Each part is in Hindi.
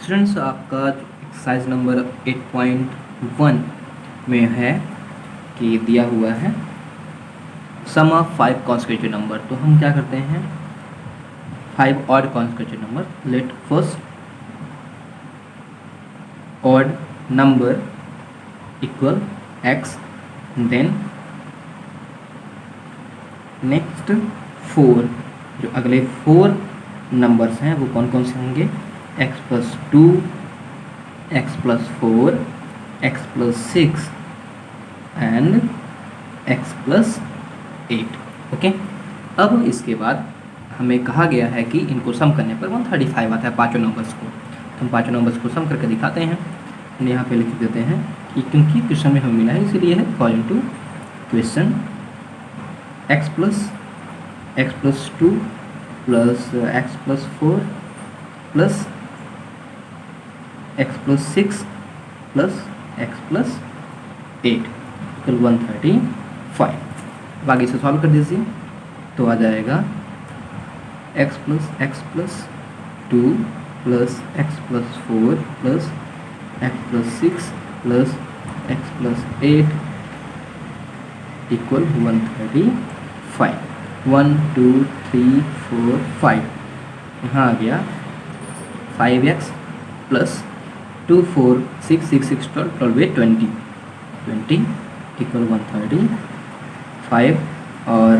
स्टूडेंट्स आपका एक्सरसाइज नंबर 8.1 में है कि दिया हुआ है सम ऑफ 5 कॉन्सेक्यूटिव नंबर। तो हम क्या करते हैं 5 odd consecutive number. Let first odd number equal x, then next 4 जो अगले 4 नंबर्स हैं वो कौन कौन से होंगे x+2, x+4, x+6 and x+8। Okay, अब इसके बाद हमें कहा गया है कि इनको सम करने पर 135 आता है पाँचों नंबर्स को। तो हम पाँचों नंबर्स को सम करके दिखाते हैं। हम यहाँ पे लिख देते हैं कि क्योंकि क्वेश्चन में हमें मिला है इसीलिए है according to question x+2 plus x+4 plus x+6 plus x+8 equal 135। अब आगे से सॉल्व कर दीजिए तो आ जाएगा x+2 plus x+4 plus x+6 plus x+8 equal 135। 1 2 3 4 5 यहाँ आ गया 5x प्लस 2 4 6 6 6 12 12 20 इक्वल 135 और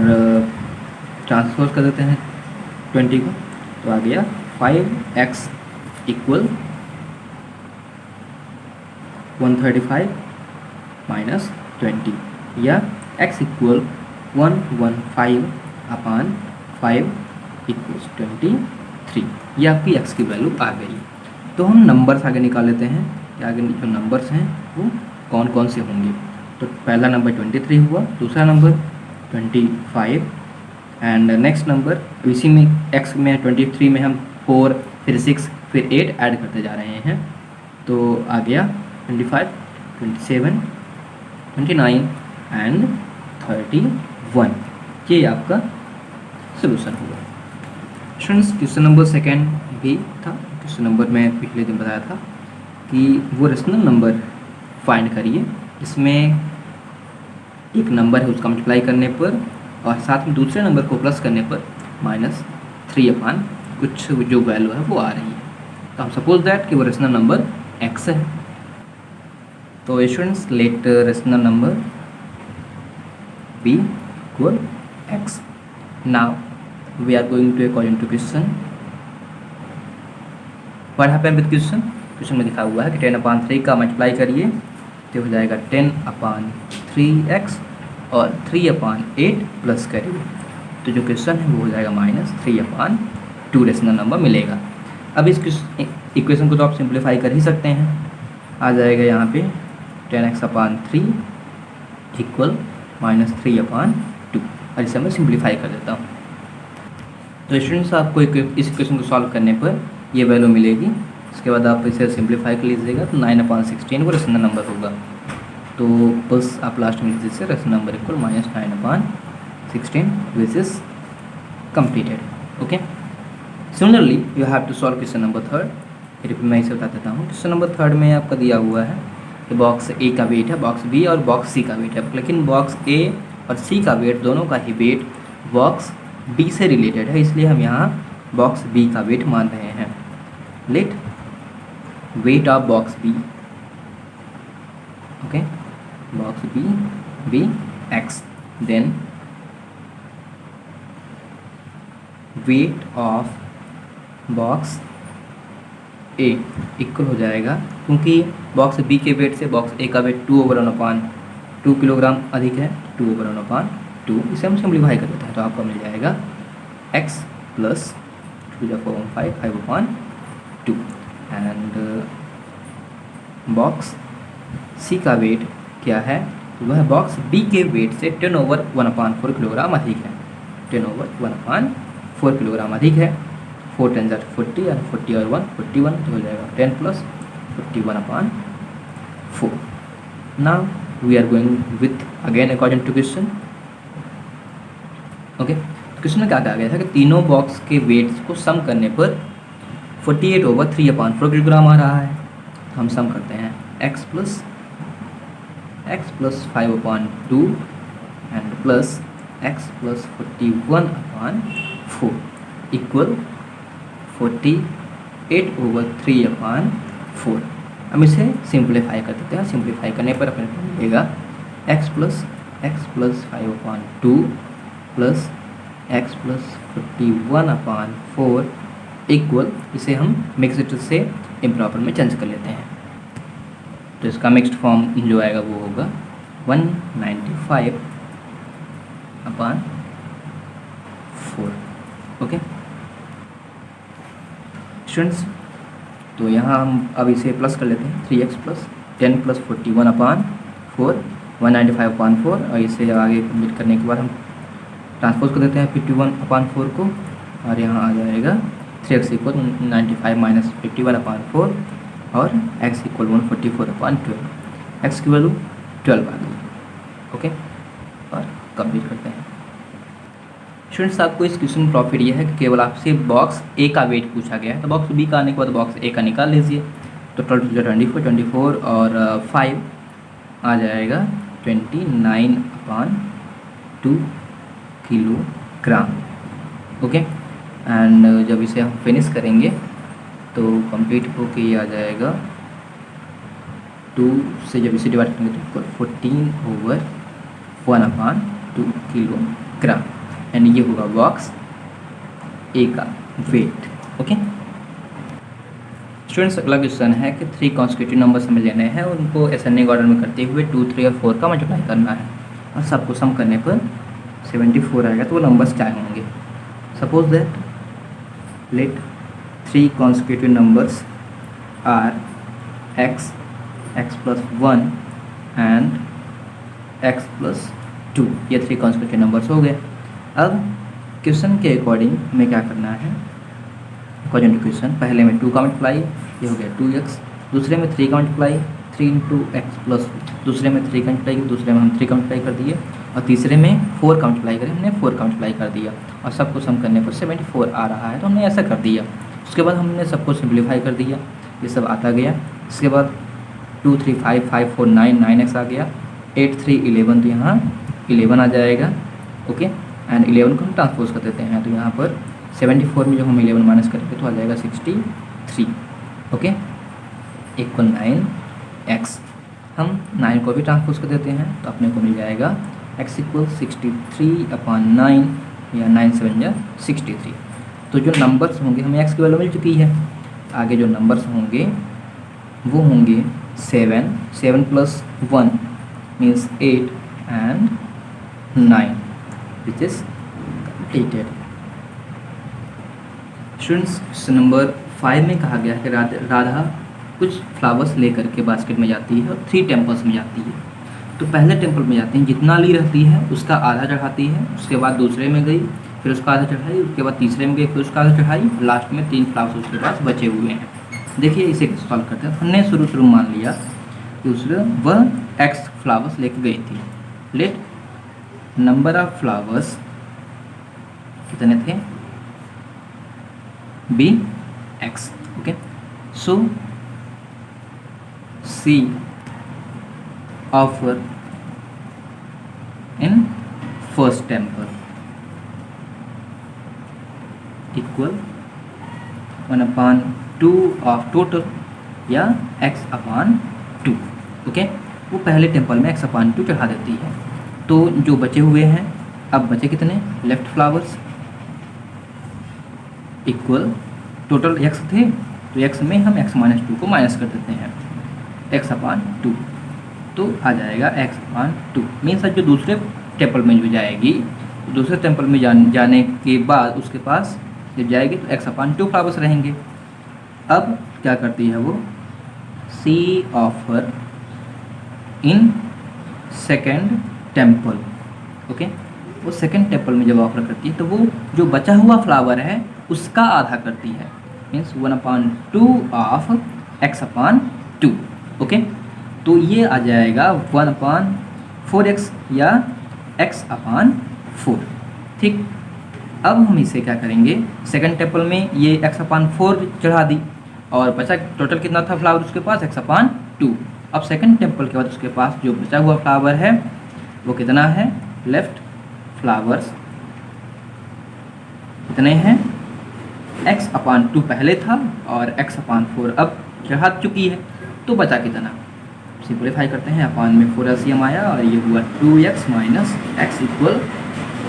ट्रांसफर कर देते हैं 20 को तो आ गया 5x इक्वल 135 माइनस 20 या x इक्वल 115 अपान 5 इक्वल्स 23। ये आपकी x की वैल्यू आ गई। तो हम नंबर्स आगे निकाल लेते हैं कि आगे जो नंबर्स हैं वो कौन कौन से होंगे। तो पहला नंबर 23 हुआ, दूसरा नंबर 25 एंड नेक्स्ट नंबर इसी में x में 23 में हम 4 फिर 6 फिर 8 ऐड करते जा रहे हैं तो आ गया 25 27 29 एंड 31। ये आपका सोल्यूशन होगा। स्टूडेंट्स क्वेश्चन नंबर सेकेंड भी था। क्वेश्चन नंबर में पिछले दिन बताया था कि वो रेशनल नंबर फाइंड करिए। इसमें एक नंबर है उसका मल्टीप्लाई करने पर और साथ में दूसरे नंबर को प्लस करने पर -3 अपान कुछ जो वैल्यू है वो आ रही है। तो हम सपोज दैट कि वो रेशनल नंबर x है। तो students let rational number b equal x. Now we are going to according to question. What happened with question? Question में दिखा हुआ है कि 10/3 का मल्टीप्लाई करिए तो हो जाएगा 10/3x और 3/8 प्लस करिए तो जो क्वेश्चन है वो हो जाएगा -3/2 रेशनल नंबर मिलेगा। अब इस इक्वेशन को तो आप सिंप्लीफाई कर ही सकते हैं। आ जाएगा यहाँ पे 10x/3 इक्वल -3/2 और इसे मैं सिंप्लीफाई कर देता हूँ। तो स्टूडेंट्स आपको इस इक्वेशन को सॉल्व करने पर ये वैल्यू मिलेगी। इसके बाद आप इसे सिंप्लीफाई कर लीजिएगा तो 9/16 वो रेशनल नंबर होगा। तो बस आप लास्ट में लिख दीजिए rational number equal -9/16 which is completed. Okay, similarly you have to solve question number 3। फिर मैं इसे बता देता हूँ। क्वेश्चन नंबर 3 में आपका दिया हुआ है कि बॉक्स ए का वेट है, बॉक्स बी और बॉक्स सी का वेट है, लेकिन बॉक्स ए और सी का वेट दोनों का ही वेट बॉक्स बी से रिलेटेड है, इसलिए हम यहाँ बॉक्स बी का वेट मान रहे हैं। Let weight of box B, okay, box B X, then weight of box A equal हो जाएगा, क्योंकि बॉक्स बी के वेट से बॉक्स ए का वेट 2/1/2 किलोग्राम अधिक है, 2/1/2। इसे हम सिंप्लीफाई कर देते हैं तो आपको मिल जाएगा x प्लस 5/2 एंड बॉक्स सी का वेट क्या है, वह बॉक्स बी के वेट से 10/1/4 किलोग्राम अधिक है, 10/1/4 किलोग्राम अधिक है। 4 × 10 40 और 40 और 1 41 तो हो जाएगा 10 + 41/4। Now we are going with again according to question. Okay, question में क्या कहा गया था कि तीनों बॉक्स के वेट्स को सम करने पर 48/3/4 किलोग्राम आ रहा है। तो हम सम करते हैं x plus 5/2 and plus x plus 41/4 equal 48/3/4। हम इसे सिंप्लीफाई कर देते हैं। सिंप्लीफाई करने पर अपने को मिलेगा x plus 5/2 plus x plus 41/4 equal, इसे हम मिक्स्ड से इम्प्रॉपर में चेंज कर लेते हैं। तो इसका मिक्स्ड फॉर्म जो आएगा वो होगा 195/4। ओके स्टूडेंट्स, तो यहाँ हम अब इसे प्लस कर लेते हैं। 3x प्लस 10 प्लस 41/4 195/4, और इसे आगे कंप्लीट करने के बाद हम ट्रांसपोज कर देते हैं 51/4 को, और यहाँ आ जाएगा 3x इक्वल 95 माइनस 51/4 और x इक्वल 144/12। x की वैल्यू 12 आ गई। ओके, और कंप्लीट करते हैं। स्टूडेंट्स, आपको इस क्वेश्चन में प्रॉफिट ये है कि केवल आपसे बॉक्स ए का वेट पूछा गया है, तो बॉक्स बी का आने के बाद बॉक्स ए का निकाल लीजिए। तो 24 और 5 आ जाएगा 29/2 किलोग्राम। ओके, एंड जब इसे हम फिनिश करेंगे तो कंप्लीट होके ये आ जाएगा 2 से जब इसे डिवाइड करेंगे तो 14/1/2 किलोग्राम, एंड ये होगा बॉक्स ए का वेट। ओके स्टूडेंट्स, अगला क्वेश्चन है कि 3 कॉन्स्टिट्यूटिव नंबर्स हमें लेने हैं, उनको असेंडिंग ऑर्डर में करते हुए 2, 3 और 4 का मल्टीप्लाई करना है, और सबको सम करने पर 74 आएगा। तो वो नंबर्स क्या होंगे? Suppose that let 3 consecutive numbers are x plus 1 and x plus 2। ये 3 consecutive numbers हो गए। अब क्वेश्चन के अकॉर्डिंग हमें क्या करना है? अकॉर्डिंग टू क्वेश्चन, पहले में 2 का मल्टीप्लाई, ये हो गया 2x, दूसरे में 3 का मल्टीप्लाई 3 × x प्लस, दूसरे में 3 का मल्टीप्लाई, दूसरे में हम 3 का मल्टीप्लाई कर दिए, और तीसरे में 4 का मल्टीप्लाई करें, हमने 4 का मल्टीप्लाई कर दिया, और सबको सम करने पर 74 आ रहा है, तो हमने ऐसा कर दिया। उसके बाद हमने सबको सिंप्लीफाई कर दिया, ये सब आता गया। इसके बाद 2, 3, 5, 5, 4, 9, 9x आ गया, 8, 3, 11, तो यहाँ 11 आ जाएगा। ओके, एंड 11 को हम ट्रांसपोज कर देते हैं, तो यहाँ पर 74 में जब हम 11 माइनस करेंगे तो आ जाएगा 63। Okay, equal 9x। हम 9 को भी ट्रांसपोज कर देते हैं, तो अपने को मिल जाएगा x इक्वल 63/9, या 9 7 या 63। तो जो नंबर्स होंगे, हमें x की वैल्यू मिल चुकी है, आगे जो नंबर्स होंगे वो होंगे 7 plus 1 means 8 and 9 which is completed. Students, question number 5 में कहा गया है कि राधा कुछ फ्लावर्स लेकर के बास्केट में जाती है और 3 टेम्पल्स में जाती है। तो पहले टेम्पल में जाते हैं, जितना ली रहती है उसका आधा चढ़ाती है, उसके बाद दूसरे में गई, फिर उसका आधा चढ़ाई, उसके बाद तीसरे में गई, फिर उसका आधा चढ़ाई, लास्ट में 3 फ्लावर्स उसके पास बचे हुए हैं। देखिए इसे सॉल्व करते हैं। हमने शुरू मान लिया कि वह x फ्लावर्स लेके गई थी। लेट नंबर ऑफ फ्लावर्स कितने थे? B x। Okay, so see offer in first temple equal 1/2 of total, या x/2। ओके, वो पहले टेम्पल में x/2 चढ़ा देती है। तो जो बचे हुए हैं, अब बचे कितने? Left flowers equal total x थे, तो x में हम x-2 को माइनस कर देते हैं, x/2, तो आ जाएगा x/2। मीन्स जो दूसरे टेम्पल में जो जाएगी, दूसरे टेम्पल में जाने के बाद उसके पास जब जाएगी तो x/2 फ्लावर्स रहेंगे। अब क्या करती है वो? She offer in second temple. Okay, वो सेकेंड टेम्पल में जब ऑफर करती है तो वो जो बचा हुआ फ्लावर है उसका आधा करती है, मीन्स 1/2 ऑफ x/2। ओके, तो ये आ जाएगा 1/4x या x/4। ठीक, अब हम इसे क्या करेंगे, सेकंड टेबल में ये x/4 चढ़ा दी और बचा टोटल कितना था फ्लावर उसके पास, x/2। अब सेकंड टेबल के बाद उसके पास जो बचा हुआ फ्लावर है वो कितना है, लेफ्ट फ्लावर्स कितने हैं, x/2 पहले था और x/4 अब चढ़ा चुकी है, तो बचा कितना, सिंपलीफाई करते हैं, अपान में 4 एलसीएम आया और ये हुआ 2x minus x equal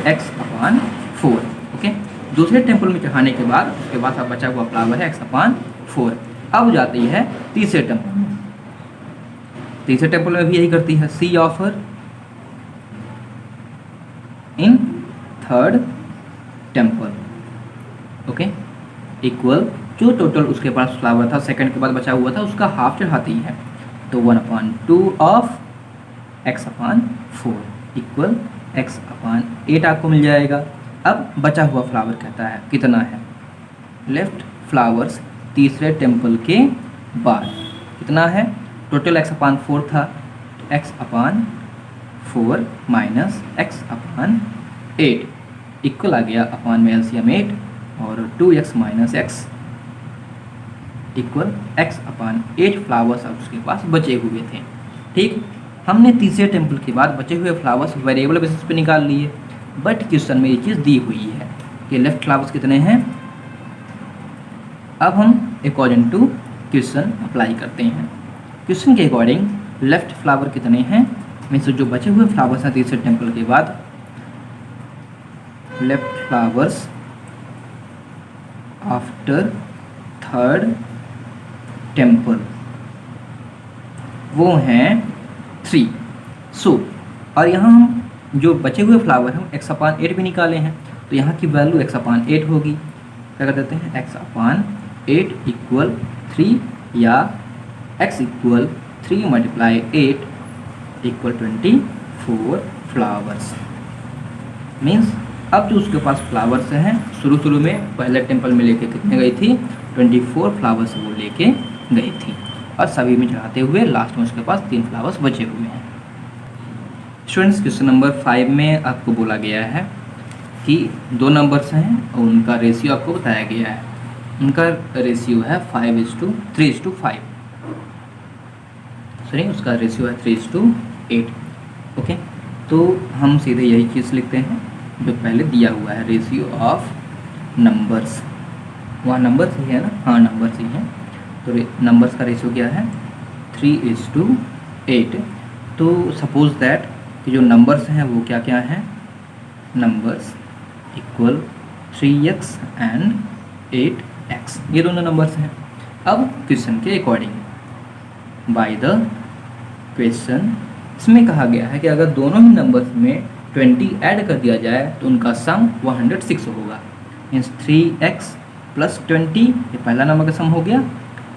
x/4। Okay, दूसरे टेम्पल में चढ़ाने के बाद उसके बाद अब बचा हुआ फ्लावर है x/4। अब जाती है तीसरे टेम्पल में, तीसरे टेम्पल में भी यही करती है, she offer in third temple, okay, equal जो टोटल उसके पास फ्लावर था सेकंड के बाद बचा हुआ था उसका हाफ चढ़ाती है, तो 1/2 ऑफ x/4 इक्वल x/8 आपको मिल जाएगा। अब बचा हुआ फ्लावर कहता है कितना है, लेफ्ट फ्लावर्स तीसरे टेम्पल के बाद कितना है, टोटल x/4 था, x/4 माइनस x/8 इक्वल आ गया अपान में एलसीएम 8 और 2x minus x equal x/8 flowers अब उसके पास बचे हुए थे। ठीक, हमने तीसरे टेम्पल के बाद बचे हुए फ्लावर्स वेरिएबल बेसिस पे निकाल लिए, बट क्वेश्चन में ये चीज़ दी हुई है कि लेफ्ट फ्लावर्स कितने हैं। अब हम अकॉर्डिंग टू क्वेश्चन अप्लाई करते हैं। क्वेश्चन के अकॉर्डिंग लेफ्ट फ्लावर कितने हैं, मीन्स जो बचे हुए फ्लावर्स हैं तीसरे टेम्पल के बाद, left flowers after third temple वो हैं 3। सो और यहाँ हम जो बचे हुए फ्लावर हम x/8 भी निकाले हैं, तो यहाँ की वैल्यू x/8 होगी। क्या कर देते हैं, x/8 इक्वल 3 या x equal 3 multiply 8 equal 24 flowers. Means अब जो उसके पास फ्लावर्स हैं शुरू में पहले टेम्पल में लेके कितने गई थी, 24 फ्लावर्स वो लेके गई थी और सभी में चढ़ाते हुए लास्ट में उसके पास 3 फ्लावर्स बचे हुए हैं। स्टूडेंट्स, क्वेश्चन नंबर 5 में आपको बोला गया है कि 2 नंबर्स हैं और उनका रेशियो आपको बताया गया है। उनका रेशियो है 3:5, सॉरी उसका रेशियो है 3:8। ओके, तो हम सीधे यही चीज़ लिखते हैं जो पहले दिया हुआ है, रेशियो ऑफ नंबर्स। वहाँ नंबर्स ही है ना, हाँ नंबर्स ही हैं, तो नंबर्स का रेशियो क्या है 3:8। तो सपोज दैट कि जो नंबर्स हैं वो क्या क्या हैं, numbers equal 3x and 8x, ये दोनों नंबर्स हैं। अब क्वेश्चन के अकॉर्डिंग बाय द क्वेश्चन इसमें कहा गया है कि अगर दोनों ही नंबर्स में 20 ऐड कर दिया जाए तो उनका सम 106 होगा। मीन्स 3x प्लस 20 ये पहला नंबर का सम हो गया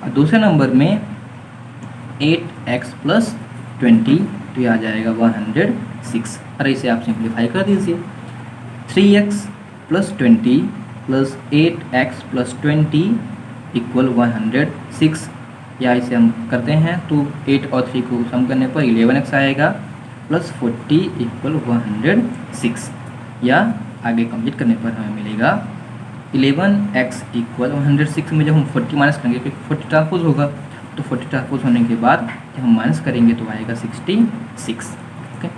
और दूसरे नंबर में 8x प्लस 20 तो ये आ जाएगा 106। और इसे आप सिंप्लीफाई कर दीजिए, 3x plus 20 plus 8x plus 20 equal 106, या इसे हम करते हैं तो 8 और 3 को सम करने पर 11x आएगा प्लस 40 इक्वल 106, या आगे कंप्लीट करने पर हमें मिलेगा 11x इक्वल 106 में जब हम 40 माइनस करेंगे क्योंकि 40 ट्रांसपोज होगा, तो 40 ट्रांसपोज होने के बाद जब हम माइनस करेंगे तो आएगा 66। ओके,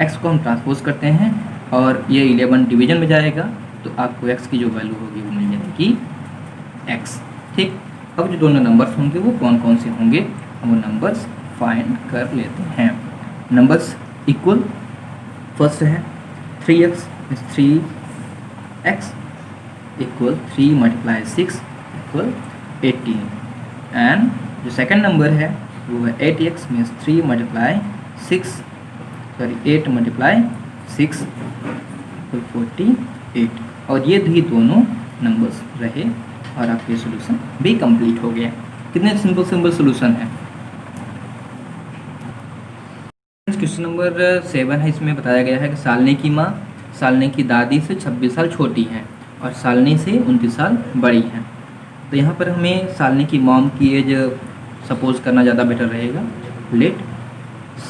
x को हम ट्रांसपोज करते हैं और ये 11 डिवीजन में जाएगा तो आपको x की जो वैल्यू होगी वो मिल जाएगी x। ठीक, अब जो दोनों नंबर्स होंगे वो कौन कौन से होंगे, हम वो नंबर्स फाइंड कर लेते हैं। नंबर्स इक्वल फर्स्ट है 3x, 3x equal 3 multiply 6 equal 18, and जो सेकंड नंबर है वो है 8x means 3 multiply 8 multiply 6 equal 48, और ये भी दोनों नंबर्स रहे और आपके सोल्यूशन भी कंप्लीट हो गया। कितने सिंपल सोल्यूशन है। क्वेश्चन नंबर 7 है, इसमें बताया गया है कि सालनी की माँ सालनी की दादी से 26 साल छोटी हैं और सालनी से 29 साल बड़ी हैं। तो यहाँ पर हमें सालनी की मॉम की एज सपोज करना ज़्यादा बेटर रहेगा। Let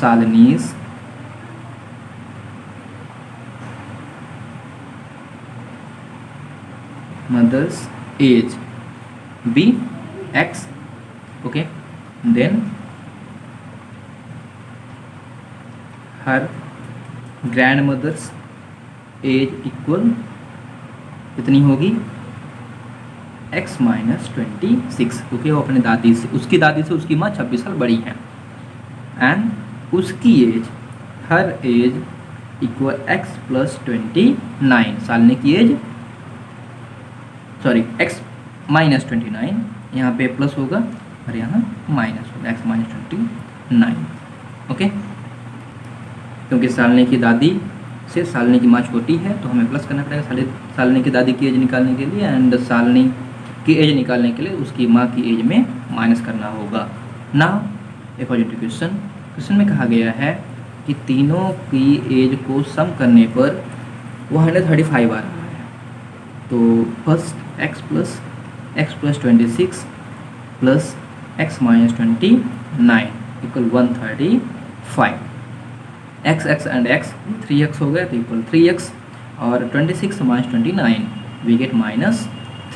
Shalini's mother's age be x, okay, then her grandmother's age equal कितनी होगी x माइनस 26, क्योंकि वो अपने दादी से, उसकी दादी से उसकी माँ 26 साल बड़ी है। एंड उसकी एज, हर एज इक्वल x प्लस 29, सालने की एज, सॉरी x माइनस 29, यहाँ पे प्लस होगा और यहाँ माइनस होगा, x माइनस 29, ओके। क्योंकि सालने की दादी से सालने की माँ छोटी है तो हमें प्लस करना पड़ेगा सालने की दादी की एज निकालने के लिए, एंड सालने की एज निकालने के लिए उसकी माँ की एज में माइनस करना होगा। नाउ अकॉर्डिंग टू क्वेश्चन में कहा गया है कि तीनों की एज को सम करने पर 135 आ रहा है। तो first x plus 26 plus x minus 29 equal 135, x and x 3x हो गया तो इक्वल 3x, और 26 माइनस 29 we get minus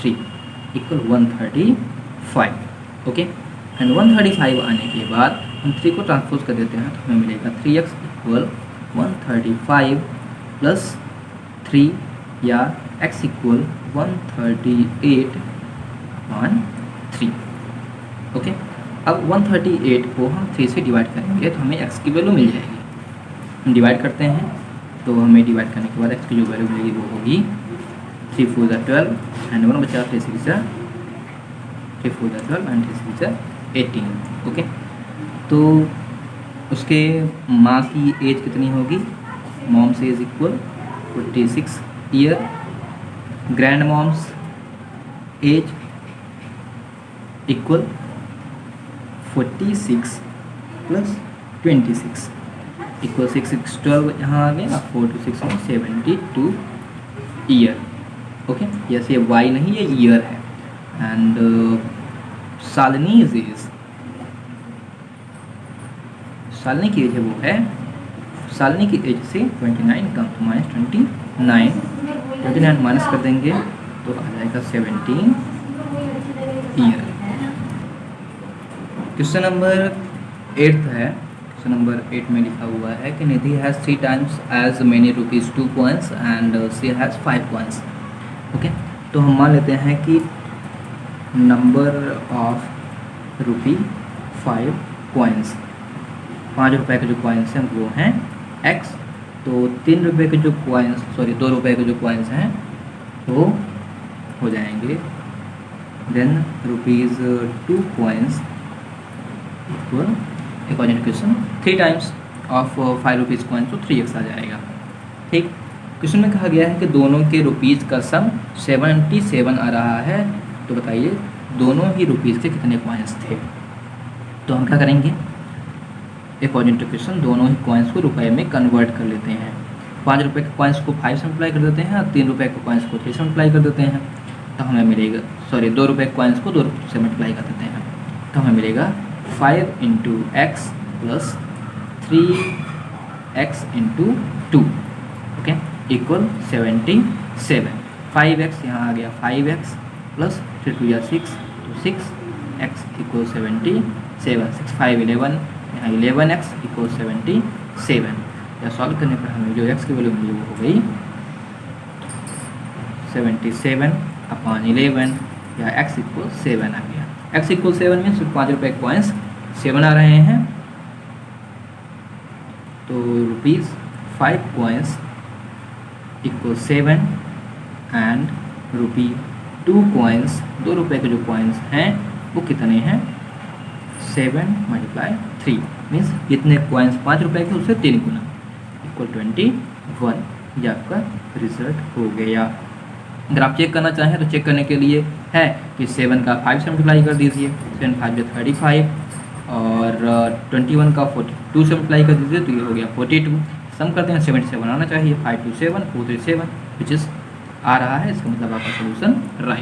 3 equal 135, okay. And 135 आने के बाद हम 3 को ट्रांसपोज कर देते हैं तो हमें मिलेगा 3x इक्वल 135 प्लस 3, या x इक्वल 138 अपॉन 3, ओके। अब 138 को हम 3 से डिवाइड करेंगे तो हमें x की वैल्यू मिल जाएगी। हम डिवाइड करते हैं तो हमें डिवाइड करने के बाद x की जो वैल्यू मिलेगी वो होगी 3 4 12 एंड 1 बचा 3 6 3 4 12 एंड 3 6 18, ओके। तो उसके माँ की एज कितनी होगी, mom's age equal 46 year, grand mom's age equal 46 plus 26 equal 6 6 12, यहाँ आ गया 4 to 6 में 72 ईयर, ओके। यस, ये वाई नहीं, ये ईयर है। एंड सालनी एज, सालनी की एज है वो है, सालनी की एज से 29 कम तो माइनस 29 माइनस कर देंगे तो आ जाएगा 17 ईयर। क्वेश्चन नंबर 8 है। क्वेश्चन नंबर 8 में लिखा हुआ है कि निधि has 3 times as many rupees 2 coins and she has 5 coins, okay. तो हम मान लेते हैं कि नंबर ऑफ रुपी 5 coins, 5 रुपए के जो कॉइन्स हैं वो हैं x, तो 3 रुपए के जो कॉइन्स, सॉरी 2 रुपए के जो कॉइन्स हैं वो हो जाएंगे, then rupees 2 coins equal according to question 3 times of 5 rupees coin, तो 3x आ जाएगा, ठीक। क्वेश्चन में कहा गया है कि दोनों के रुपीज़ का सम 77 आ रहा है, तो बताइए दोनों ही रुपीज़ के कितने कॉइन्स थे। तो हम क्या करेंगे, अकॉर्डिंग टू क्वेश्चन दोनों ही कॉइन्स को रुपए में कन्वर्ट कर लेते हैं। 5 रुपए के कॉइन्स को 5 से मल्टीप्लाई कर देते हैं और 3 रुपए के कॉइन्स को 3 से मल्टीप्लाई कर देते हैं, तो हमें मिलेगा, सॉरी 2 रुपए के कॉइन्स को 2 से मल्टीप्लाई कर देते हैं तो हमें मिलेगा 5 into x plus 3x into 2, okay, equal 77। 5x यहाँ आ गया 5x प्लस 3 2 6 तो 6x इक्वल 77, 6 5 11, यहाँ 11x इक्वल 77। या सॉल्व करने पर हमें जो x की वैल्यू मिली वो हो गई 77 अपॉन 11, या x इक्वल 7 आ गया। x इक्वल 7 मीन्स 5 रुपए कॉइन्स 7 आ रहे हैं, तो rupees 5 coins equal 7 and rupee 2 coins, 2 रुपए के जो कॉइन्स हैं वो कितने हैं, 7 × 3 मीन्स जितने कॉइन्स 5 रुपए के उससे 3 गुना इक्वल 21, ये आपका रिजल्ट हो गया। अगर आप चेक करना चाहें तो चेक करने के लिए है कि 7 का 5 से मल्टीप्लाई कर दीजिए, 7 5 35, और 21 का 42 से मल्टीप्लाई कर दीजिए तो ये हो गया 42। सम करते हैं 77 आना चाहिए, 5 2 7 4 3 7 विच इज़ आ रहा है, इसका मतलब आपका सोल्यूशन राइट।